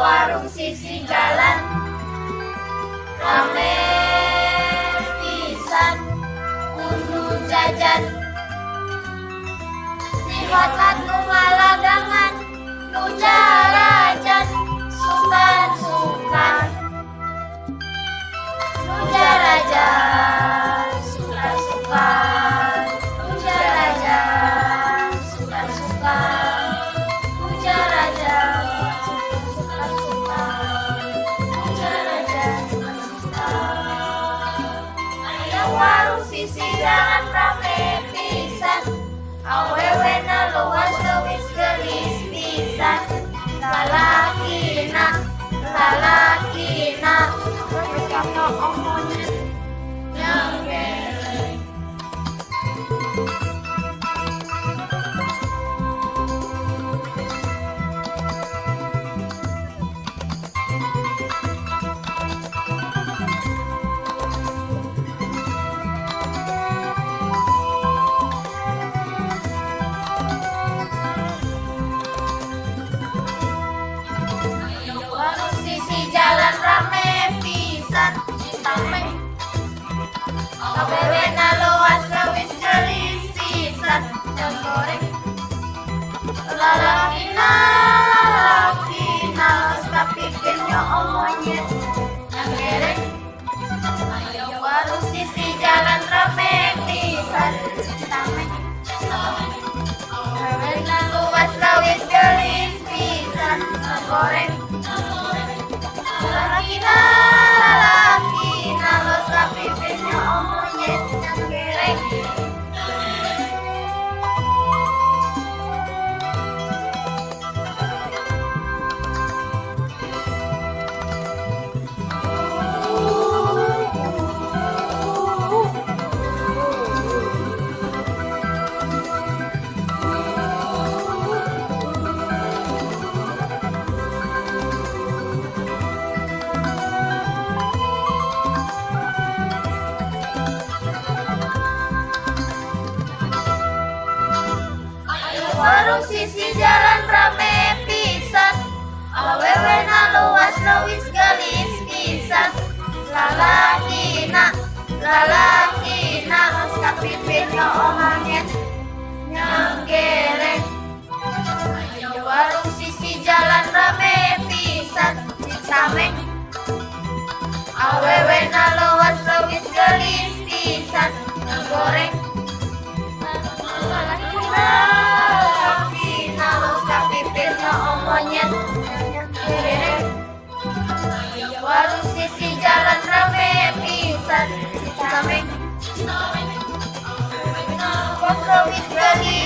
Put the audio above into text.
warung sisi jalan rame pisan kudu jajan di hotel nu ngaladangan nu jarajan sukan-sukan nu jarajan sukan-sukan nu jarajan sukan-sukan nu jarajan sukan-sukan nu jarajan sukan-sukan aya warung sisi jalan rame pisan awewe na luas leuwis geulis pisan lalakina kano omonnya nyanggeleng warung sisi jalan rame pisan citameng awewe na luas leuwis geulis pisan jam goreng lalakina los kapikeun nyo omonyet nyanggereng aya warung sisi jalan rame pisan citameng awewe na luas leuwis geulis pisan jam goreng lalakina los kapikeun nyo omonyet nyanggereng warung sisi jalan rame pisan awewe na luas leuwis geulis pisan lalakina los kapikeun nyo omonyet nyanggeleng aya warung sisi jalan rame pisan citameng awewe na luas leuwis geulis pisan goreng lalakina los kapikeun nyo omonyet nyanggeleng aya warung sisi jalan rame pisan citameng awewe na luas leuwis geulis